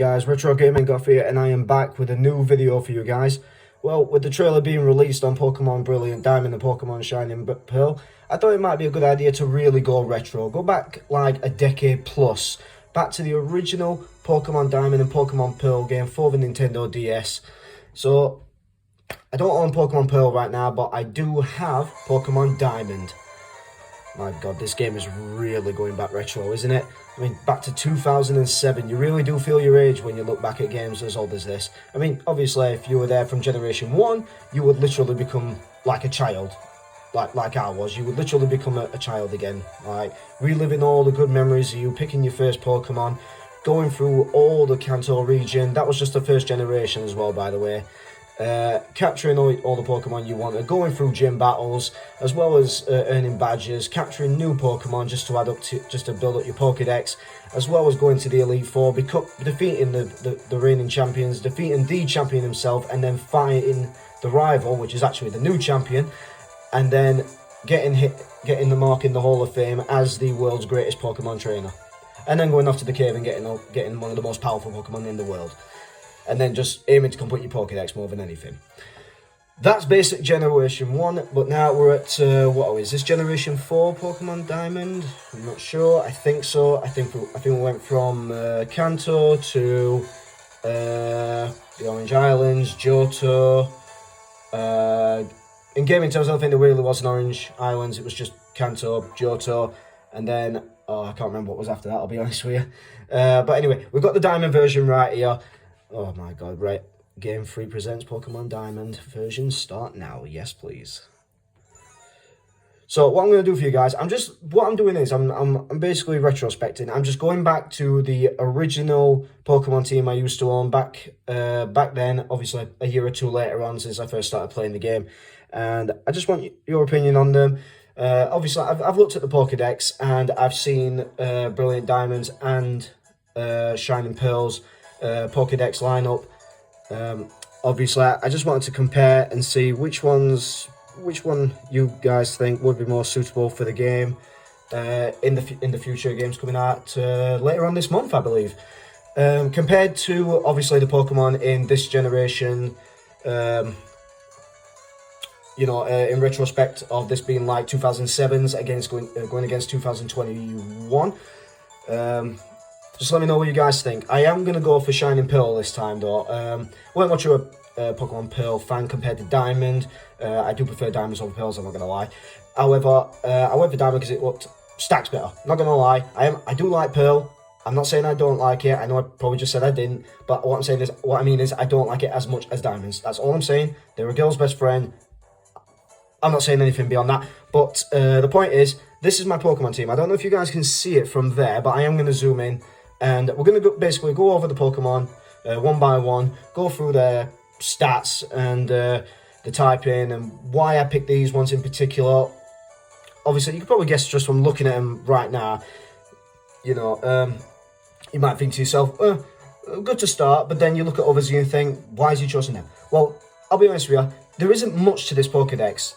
guys, Retro Gaming Goth here, and I am back with a new video for you guys. Well, with the trailer being released on Pokemon Brilliant Diamond and Pokemon Shining Pearl, I thought it might be a good idea to really go retro. Go back like a decade plus, back to the original Pokemon Diamond and Pokemon Pearl game for the Nintendo DS. So, I don't own Pokemon Pearl right now, but I do have Pokemon Diamond. My god, this game is really going back retro, isn't it? I mean, back to 2007, you really do feel your age when you look back at games as old as this. I mean, obviously, if you were there from Generation 1, you would literally become like a child. Like I was, you would literally become a child again. Like, reliving all the good memories of you picking your first Pokemon, going through all the Kanto region. That was just the first generation as well, by the way. Capturing all the Pokemon you wanted, going through gym battles, as well as earning badges, capturing new Pokemon just to build up your Pokedex, as well as going to the Elite Four, defeating the reigning champions, defeating the champion himself, and then fighting the rival, which is actually the new champion, and then getting the mark in the Hall of Fame as the world's greatest Pokemon trainer, and then going off to the cave and getting one of the most powerful Pokemon in the world. And then just aiming to complete your Pokedex more than anything. That's basic Generation 1, but now we're at, what is this, Generation 4 Pokemon Diamond? I'm not sure, I think so. I think we went from Kanto to the Orange Islands, Johto. In gaming terms, I don't think there really was an Orange Islands, it was just Kanto, Johto, and then, oh, I can't remember what was after that, I'll be honest with you. But anyway, we've got the Diamond version right here. Oh my god, right. Game 3 presents Pokemon Diamond. Version start now. Yes, please. So what I'm going to do for you guys, I'm basically retrospecting. I'm just going back to the original Pokemon team I used to own back then, obviously a year or two later on since I first started playing the game. And I just want your opinion on them. Obviously, I've looked at the Pokedex and I've seen Brilliant Diamonds and Shining Pearls Pokedex lineup. Obviously, I just wanted to compare and see which one you guys think would be more suitable for the game in the future games coming out later on this month, I believe. Compared to obviously the Pokemon in this generation, in retrospect of this being like 2007s against going against 2021. Just let me know what you guys think. I am going to go for Shining Pearl this time, though. We're not much of a Pokemon Pearl fan compared to Diamond. I do prefer Diamonds over Pearls, I'm not going to lie. However, I went for Diamond because it looked stacks better. Not going to lie. I do like Pearl. I'm not saying I don't like it. I know I probably just said I didn't. But what I mean is I don't like it as much as Diamonds. That's all I'm saying. They're a girl's best friend. I'm not saying anything beyond that. But the point is, this is my Pokemon team. I don't know if you guys can see it from there, but I am going to zoom in. And we're going to basically go over the Pokemon one by one, go through their stats and the typing and why I picked these ones in particular. Obviously, you can probably guess just from looking at them right now. You might think to yourself, good to start, but then you look at others and you think, why has he chosen them? Well, I'll be honest with you, there isn't much to this Pokedex,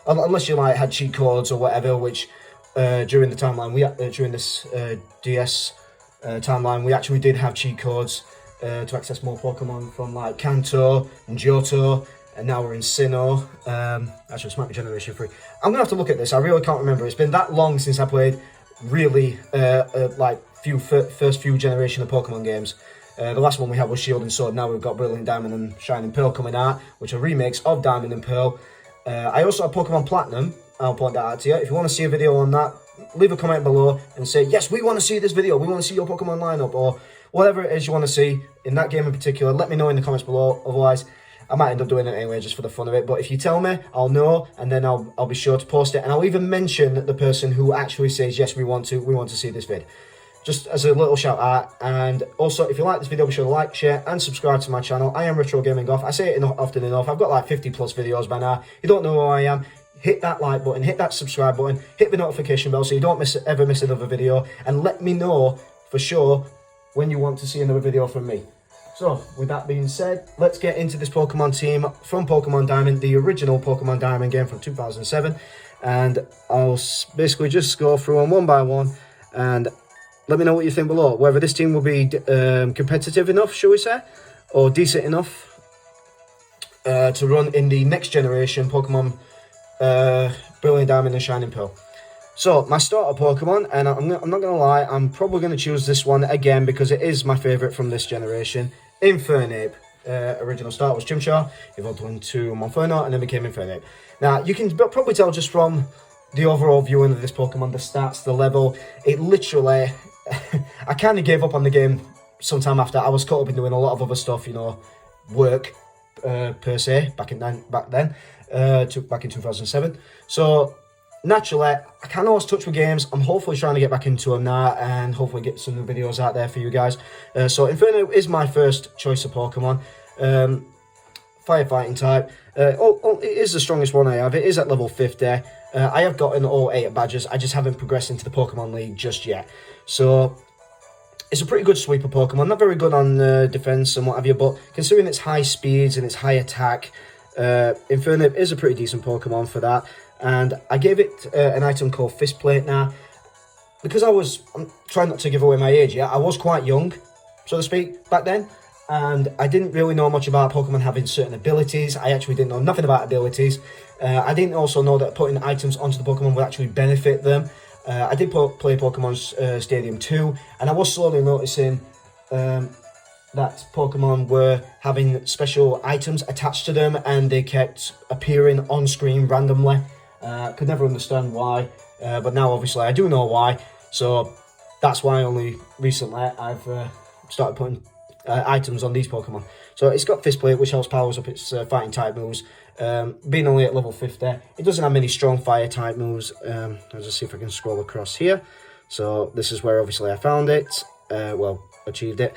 unless you had cheat codes or whatever, which during the timeline, during this DS timeline, we actually did have cheat codes to access more Pokemon from like Kanto and Johto, and now we're in Sinnoh. Actually, this might be Generation 3. I'm gonna have to look at this. I really can't remember. It's been that long since I played really first few generation of Pokemon games. The last one we had was Shield and Sword. Now we've got Brilliant Diamond and Shining Pearl coming out, which are remakes of Diamond and Pearl. I also have Pokemon Platinum. I'll point that out to you. If you want to see a video on that, leave a comment below and say, yes, we want to see this video. We want to see your Pokemon lineup or whatever it is you want to see in that game in particular. Let me know in the comments below. Otherwise, I might end up doing it anyway just for the fun of it. But if you tell me, I'll know, and then I'll be sure to post it. And I'll even mention the person who actually says, yes, we want to see this vid. Just as a little shout out. And also, if you like this video, be sure to like, share, and subscribe to my channel. I am Retro Gaming Goth. I say it often enough. I've got like 50 plus videos by now. You don't know who I am. Hit that like button, hit that subscribe button, hit the notification bell so you don't ever miss another video, and let me know for sure when you want to see another video from me. So, with that being said, let's get into this Pokemon team from Pokemon Diamond, the original Pokemon Diamond game from 2007, and I'll basically just go through them one by one, and let me know what you think below. Whether this team will be competitive enough, shall we say, or decent enough to run in the next generation Pokemon Brilliant Diamond and Shining Pearl. So, my starter Pokemon, and I'm not going to lie, I'm probably going to choose this one again because it is my favourite from this generation. Infernape. Original start was Chimchar, evolved into Monferno, and then became Infernape. Now, you can probably tell just from the overall viewing of this Pokemon, the stats, the level, it literally... I kind of gave up on the game sometime after. I was caught up in doing a lot of other stuff, you know, work per se, back in 2007. So... naturally, I can't always touch with games. I'm hopefully trying to get back into them now and hopefully get some new videos out there for you guys. So Inferno is my first choice of Pokemon. Firefighting type. It is the strongest one I have. It is at level 50. I have gotten all 8 badges. I just haven't progressed into the Pokemon League just yet. So it's a pretty good sweeper Pokemon. Not very good on defense and what have you, but considering its high speeds and its high attack, Inferno is a pretty decent Pokemon for that. And I gave it an item called Fist Plate. Now, because I'm trying not to give away my age yet, I was quite young, so to speak, back then. And I didn't really know much about Pokemon having certain abilities. I actually didn't know nothing about abilities. I didn't also know that putting items onto the Pokemon would actually benefit them. I did play Pokemon Stadium 2, and I was slowly noticing that Pokemon were having special items attached to them, and they kept appearing on screen randomly. Could never understand why, but now obviously I do know why, so that's why only recently I've started putting items on these Pokemon. So it's got Fist Plate, which helps powers up its fighting type moves. Being only at level 50, it doesn't have many strong fire type moves. I'll just see if I can scroll across here. So this is where obviously I found it, achieved it.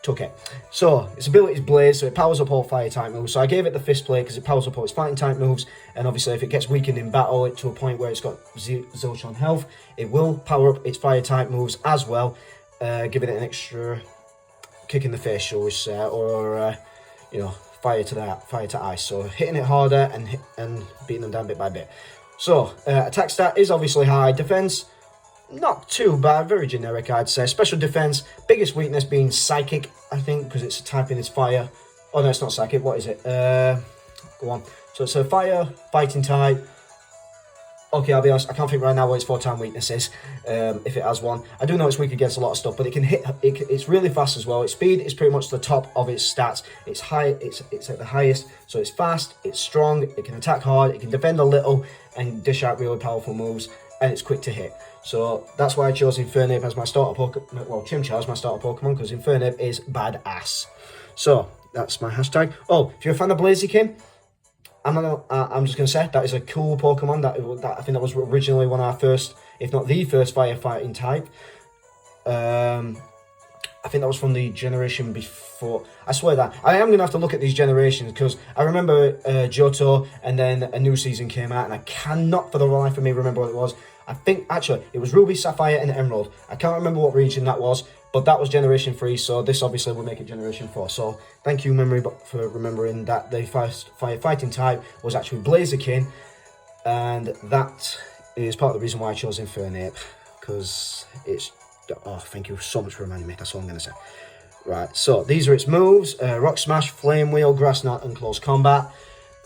Took it. So its ability is Blaze, so it powers up all fire type moves. So I gave it the Fist Plate because it powers up all its fighting type moves, and obviously if it gets weakened in battle to a point where it's got zilch on health, it will power up its fire type moves as well, giving it an extra kick in the face, shall we say, or you know, fire to ice. So hitting it harder and beating them down bit by bit. So attack stat is obviously high. Defense, not too bad, very generic I'd say. Special defense, biggest weakness being psychic, I think, because it's a type in its fire. Oh no, it's not psychic, what is it? Go on. So it's a fire, fighting type. Okay, I'll be honest, I can't think right now what its 4-time weakness is, if it has one. I do know it's weak against a lot of stuff, but it can hit, it's really fast as well. Its speed is pretty much the top of its stats. It's high, it's at the highest, so it's fast, it's strong, it can attack hard, it can defend a little, and dish out really powerful moves, and it's quick to hit. So that's why I chose Infernape as my starter Pokemon, well, Chimchar as my starter Pokemon, because Infernape is badass. So, that's my hashtag. Oh, if you're a fan of Blaziken, I'm just going to say, that is a cool Pokemon. That I think that was originally one of our first, if not the first, firefighting type. I think that was from the generation before. I swear that. I am going to have to look at these generations, because I remember Johto, and then a new season came out, and I cannot for the life of me remember what it was. I think, actually, it was Ruby, Sapphire, and Emerald. I can't remember what region that was, but that was Generation 3, so this obviously will make it Generation 4. So, thank you, Memory, for remembering that the first firefighting type was actually Blaziken, and that is part of the reason why I chose Infernape, because it's... Oh, thank you so much for reminding me, that's all I'm going to say. Right, so, these are its moves. Rock Smash, Flame Wheel, Grass Knot, and Close Combat.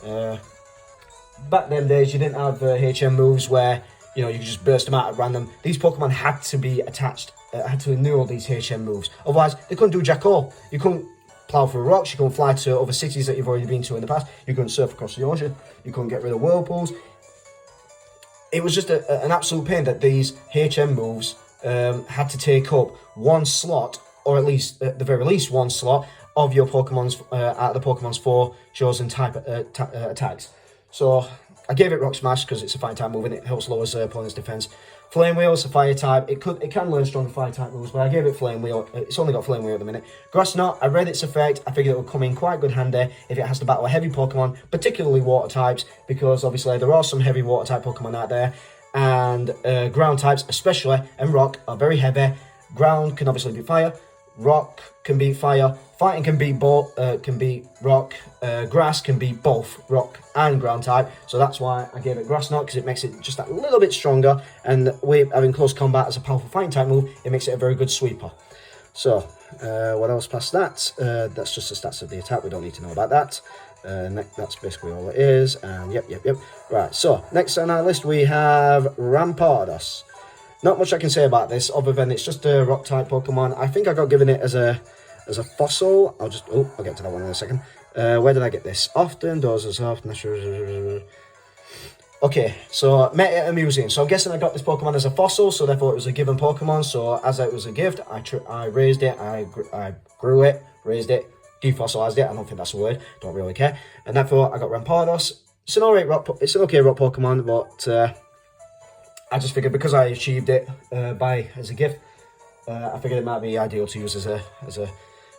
Back then days, you didn't have HM moves where... you know, you could just burst them out at random. These Pokemon had to be attached, had to know all these HM moves. Otherwise, they couldn't do jack all. You couldn't plow through rocks, you couldn't fly to other cities that you've already been to in the past, you couldn't surf across the ocean, you couldn't get rid of whirlpools. It was just an absolute pain that these HM moves had to take up one slot, or at least, at the very least, one slot of your Pokemon's, out of the Pokemon's 4 chosen type attacks. So... I gave it Rock Smash because it's a fire type move and it helps lower opponent's defense. Flame Wheel is a fire type. It can learn stronger fire type moves, but I gave it Flame Wheel. It's only got Flame Wheel at the minute. Grass Knot, I read its effect. I figured it would come in quite good handy if it has to battle a heavy Pokemon, particularly water types, because obviously there are some heavy water type Pokemon out there, and ground types especially, and rock, are very heavy. Ground can obviously be fire. rock can beat fire, fighting can beat rock, grass can beat both rock and ground type. So that's why I gave it grass knot, because it makes it just that little bit stronger. And with having close combat as a powerful fighting type move, it makes it a very good sweeper. So what else past that? That's just the stats of the attack. We don't need to know about that. That's basically all it is. And yep. Right, so next on our list we have Rampardos. Not much I can say about this other than it's just a rock type Pokemon. I think I got given it as a fossil. I'll get to that one in a second. Where did I get this? Often, doses often. Okay, so met it at a museum. So I'm guessing I got this Pokemon as a fossil, so therefore it was a given Pokemon. So as it was a gift, I raised it, I grew it, raised it, defossilized it. I don't think that's a word. Don't really care. And therefore I got Rampardos. It's an alright rock. It's an okay rock Pokemon, but I just figured because I achieved it as a gift, I figured it might be ideal to use as a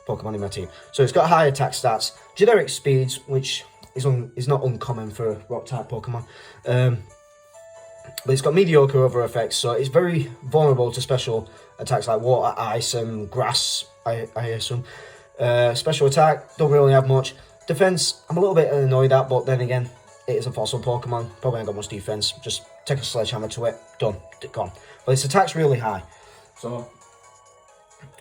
Pokemon in my team. So it's got high attack stats, generic speeds, which is not uncommon for a rock type Pokemon, but it's got mediocre other effects, so it's very vulnerable to special attacks like water, ice, and grass. I assume. Special attack, don't really have much. Defense, I'm a little bit annoyed at, but then again, it is a fossil Pokemon. Probably ain't got much defense. Just take a sledgehammer to it. Done. Gone. But its attack's really high. So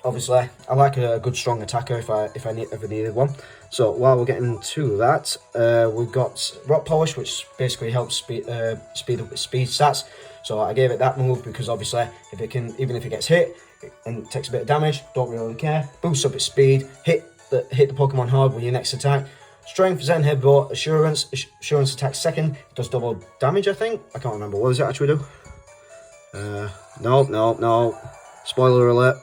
obviously, I like a good strong attacker if I ever needed one. So while we're getting to that, we've got Rock Polish, which basically helps speed up its speed stats. So I gave it that move because obviously, even if it gets hit and takes a bit of damage, don't really care. Boosts up its speed. Hit the Pokemon hard with your next attack. Strength, Zen Headbutt, Assurance attacks second. It does double damage, I think. I can't remember. What does it actually do? No. Spoiler alert.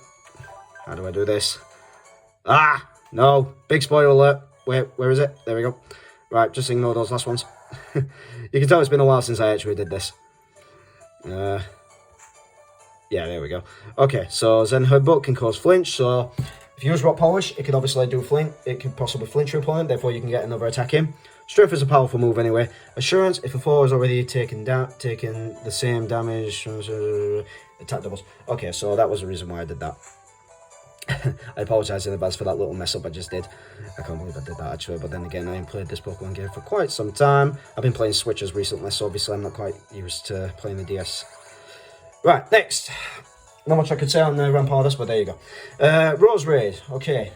How do I do this? No. Big spoiler alert. Wait, where is it? There we go. Right, just ignore those last ones. You can tell it's been a while since I actually did this. Yeah, there we go. Okay, so Zen Headbutt can cause flinch, so if you use Rock Polish, it could obviously do flinch. It could possibly flinch your opponent, therefore you can get another attack in. Strength is a powerful move anyway. Assurance, if a foe has already taken the same damage, attack doubles. Okay, so that was the reason why I did that. I apologise in advance for that little mess up I just did. I can't believe I did that actually, but then again, I haven't played this Pokemon game for quite some time. I've been playing Switches recently, so obviously I'm not quite used to playing the DS. Right, next. Not much I could say on Rampardos, but there you go. Roserade, okay. There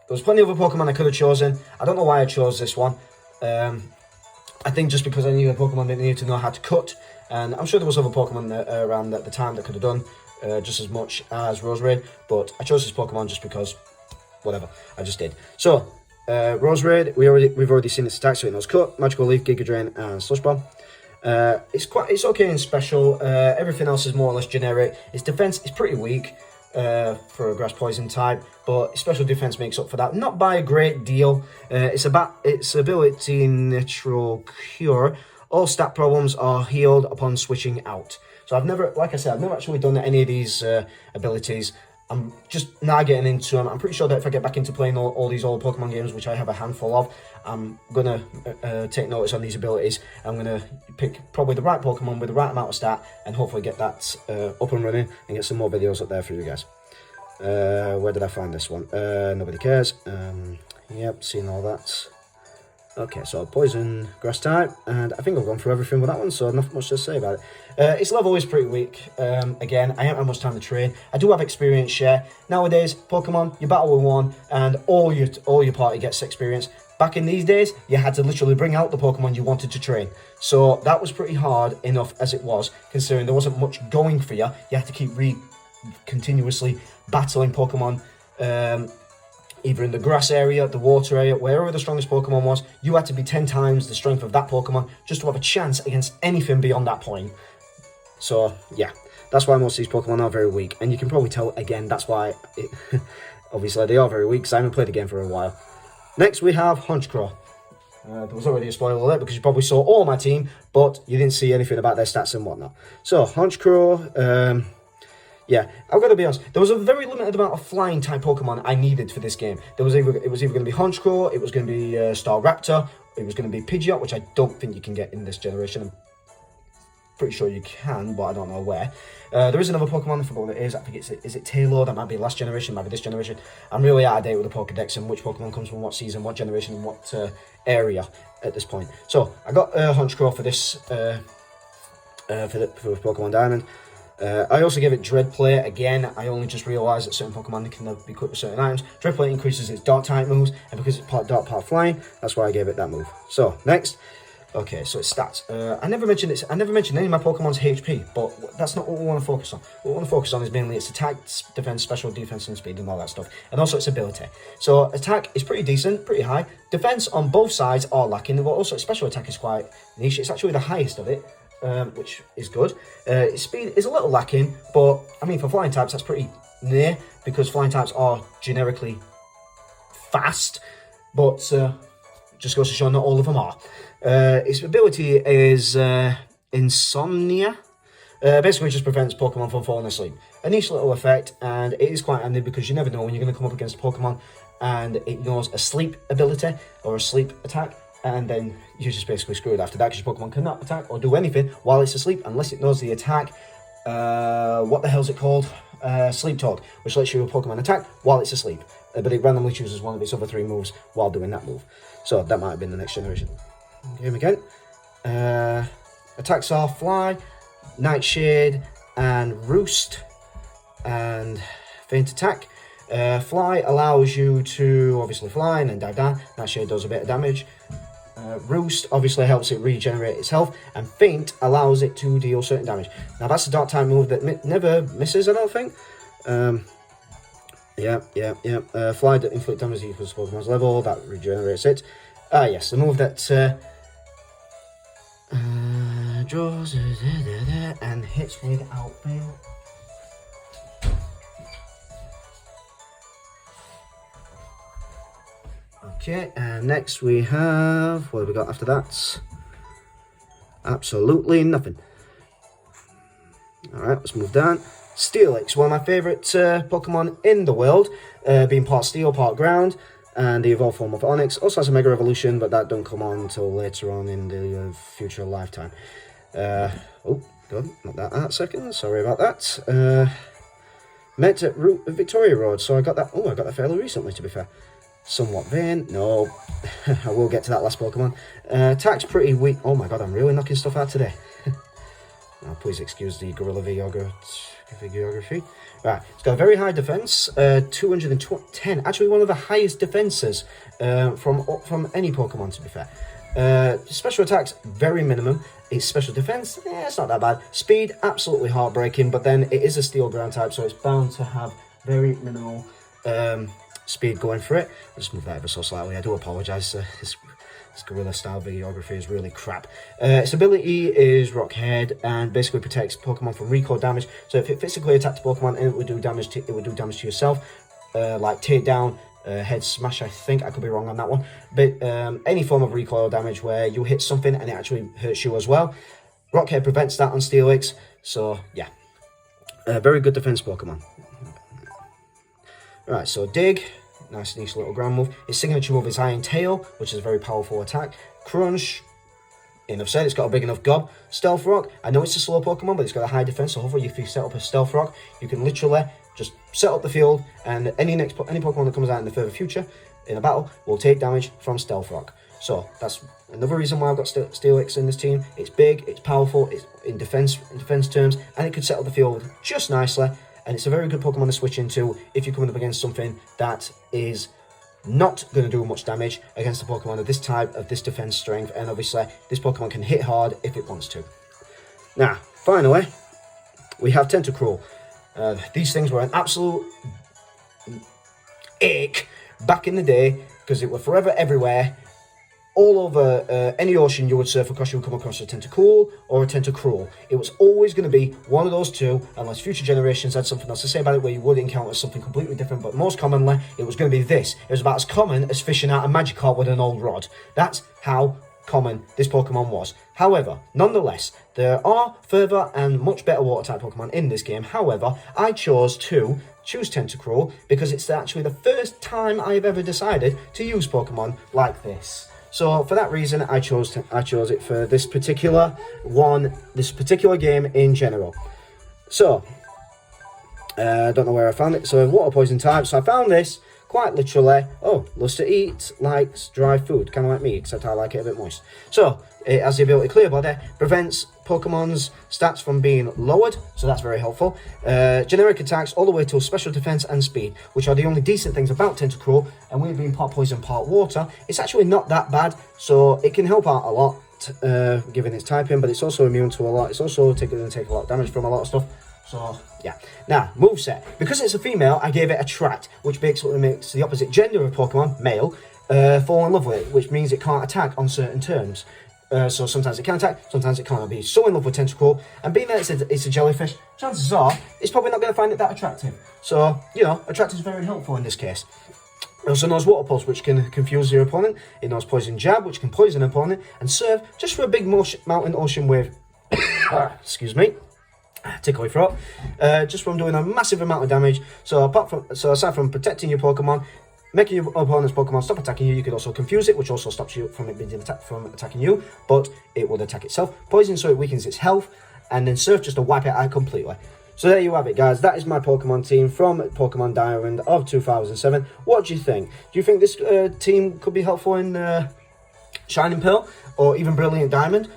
was plenty of other Pokemon I could have chosen. I don't know why I chose this one. I think just because I needed a Pokemon that needed to know how to cut, and I'm sure there was other Pokemon around at the time that could have done just as much as Roserade, but I chose this Pokemon just because, whatever, I just did. So, Roserade, we've already seen its attacks, so it knows Cut, Magical Leaf, Giga Drain, and Slush Bomb. It's okay in special. Everything else is more or less generic. Its defense is pretty weak for a grass poison type, but special defense makes up for that. Not by a great deal. It's about its ability Natural Cure. All stat problems are healed upon switching out. So I've never actually done any of these abilities. I'm just now getting into them. I'm pretty sure that if I get back into playing all these old Pokemon games, which I have a handful of, I'm going to take notice on these abilities. I'm going to pick probably the right Pokemon with the right amount of stat and hopefully get that up and running and get some more videos up there for you guys. Where did I find this one? Nobody cares. Yep, seen all that. Okay, so Poison, Grass type, and I think I've gone through everything with that one, so not much to say about it. Its level is pretty weak. Again, I haven't had much time to train. I do have experience share. Nowadays, Pokemon, you battle with one, and all your party gets experience. Back in these days, you had to literally bring out the Pokemon you wanted to train. So that was pretty hard enough as it was, considering there wasn't much going for you. You had to keep continuously battling Pokemon. Either in the grass area, the water area, wherever the strongest Pokemon was, you had to be 10 times the strength of that Pokemon just to have a chance against anything beyond that point. So, yeah, that's why most of these Pokemon are very weak. And you can probably tell, again, that's why, obviously, they are very weak, because I haven't played the game for a while. Next, we have Honchkrow. There was already a spoiler alert, because you probably saw all my team, but you didn't see anything about their stats and whatnot. So, Honchkrow, yeah, I've got to be honest, there was a very limited amount of flying type Pokemon I needed for this game. It was either going to be Honchkrow, it was going to be Staraptor, it was going to be Pidgeot, which I don't think you can get in this generation. pretty sure you can, but I don't know where. There is another Pokemon, I forgot what it is. I think is it Taylor? That might be last generation, might be this generation. I'm really out of date with the Pokedex and which Pokemon comes from what season, what generation, and what area at this point. So I got Honchkrow for this for Pokemon Diamond. I also gave it Dread Plate. Again, I only just realised that certain Pokemon can never be equipped with certain items. Dread Plate increases its Dark type moves, and because it's part Dark, part Flying, that's why I gave it that move. So next, okay, so it's stats. I never mentioned any of my Pokemon's HP, but that's not what we want to focus on. What we want to focus on is mainly its attack, defense, special defense, and speed, and all that stuff, and also its ability. So attack is pretty decent, pretty high. Defense on both sides are lacking, but also its special attack is quite niche. It's actually the highest of it. Which is good. Its speed is a little lacking, but I mean for flying types that's pretty near because flying types are generically fast, but just goes to show not all of them are. Its ability is Insomnia. Basically just prevents Pokemon from falling asleep. A niche little effect, and it is quite handy because you never know when you're going to come up against a Pokemon and it knows a sleep ability or a sleep attack. And then you're just basically screwed after that because your Pokemon cannot attack or do anything while it's asleep unless it knows the attack. What the hell's it called? Sleep Talk, which lets your Pokemon attack while it's asleep. But it randomly chooses one of its other 3 moves while doing that move. So that might have been the next generation. Game again. Attacks are Fly, Nightshade, and Roost, and Feint Attack. Fly allows you to obviously fly and then dive down. Nightshade does a bit of damage. Roost obviously helps it regenerate its health, and Feint allows it to deal certain damage. Now that's a Dark type move that never misses, I don't think. Fly that inflict damage equals Pokemon's level, that regenerates it. Yes, the move that draws and hits without fail. Okay, and next we have, what have we got after that? Absolutely nothing. Alright, let's move down. Steelix, one of my favourite Pokemon in the world, being part Steel, part Ground, and the evolved form of Onix. Also has a Mega Evolution, but that don't come on until later on in the future lifetime. Oh, God, not that second, sorry about that. Met at Victoria Road, so I got that fairly recently, to be fair. Somewhat vain. No, I will get to that last Pokemon. Attack's pretty weak. Oh my god, I'm really knocking stuff out today. Now, please excuse the Gorilla videography. Right, it's got a very high defense, 210. Actually, one of the highest defenses from any Pokemon, to be fair. Special attacks, very minimum. Its special defense, it's not that bad. Speed, absolutely heartbreaking, but then it is a Steel Ground type, so it's bound to have very minimal speed going for it. I'll just move that ever so slightly. I do apologise. This Gorilla style videography is really crap. Its ability is Rock Head and basically protects Pokemon from recall damage. So if it physically attacked a Pokemon, and it would do damage to yourself, like Takedown, Head Smash. I think I could be wrong on that one, but any form of recoil damage where you hit something and it actually hurts you as well. Rock Head prevents that on Steelix. So yeah, very good defense Pokemon. Right, so Dig, nice little ground move. Its signature move is Iron Tail, which is a very powerful attack. Crunch, enough said, it's got a big enough gob. Stealth Rock, I know it's a slow Pokemon, but it's got a high defense, so hopefully if you set up a Stealth Rock, you can literally just set up the field, and any Pokemon that comes out in the further future in a battle will take damage from Stealth Rock. So that's another reason why I've got Steelix in this team. It's big, it's powerful, it's in defense terms, and it could set up the field just nicely. And it's a very good Pokemon to switch into if you're coming up against something that is not going to do much damage against a Pokemon of this type, of this defense strength. And obviously, this Pokemon can hit hard if it wants to. Now, finally, we have Tentacruel. These things were an absolute ick back in the day because it were forever everywhere. All over any ocean you would surf across, you would come across a Tentacool or a Tentacruel. It was always going to be one of those two, unless future generations had something else to say about it, where you would encounter something completely different. But most commonly, it was going to be this. It was about as common as fishing out a Magikarp with an old rod. That's how common this Pokemon was. However, nonetheless, there are further and much better water-type Pokemon in this game. However, I chose Tentacruel because it's actually the first time I've ever decided to use Pokemon like this. So for that reason, I chose it for this particular game in general. So I don't know where I found it. So water poison type. So I found this quite literally. Oh, loves to eat, likes dry food, kind of like me, except I like it a bit moist. So it has the ability to clear body, prevents Pokemon's stats from being lowered, so that's very helpful. Generic attacks all the way to special defense and speed, which are the only decent things about Tentacruel. And with being part poison, part water, it's actually not that bad, so it can help out a lot, given its typing. But it's also immune to a lot. It's also going to take a lot of damage from a lot of stuff. So, yeah. Now, moveset. Because it's a female, I gave it Attract, which basically makes the opposite gender of Pokemon, male, fall in love with it, which means it can't attack on certain terms. So sometimes it can attack, sometimes it can't. Be so in love with Tentacruel, and being that it's a jellyfish, chances are it's probably not going to find it that attractive. So, you know, Attract is very helpful in this case. It also knows Water Pulse, which can confuse your opponent. It knows Poison Jab, which can poison an opponent, and serve just for a big mountain ocean wave. Excuse me. Tickly throat, just from doing a massive amount of damage. So aside from protecting your Pokemon, making your opponent's Pokemon stop attacking you, you could also confuse it, which also stops you from it being attacking you, but it would attack itself. Poison, so it weakens its health, and then Surf just to wipe it out completely. So there you have it, guys. That is my Pokemon team from Pokemon Diamond of 2007. What do you think? Do you think this team could be helpful in Shining Pearl or even Brilliant Diamond?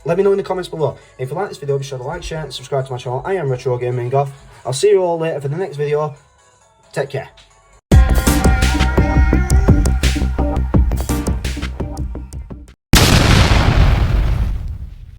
Let me know in the comments below. If you like this video, be sure to like, share, and subscribe to my channel. I am Retro Gaming Goth. I'll see you all later for the next video. Take care.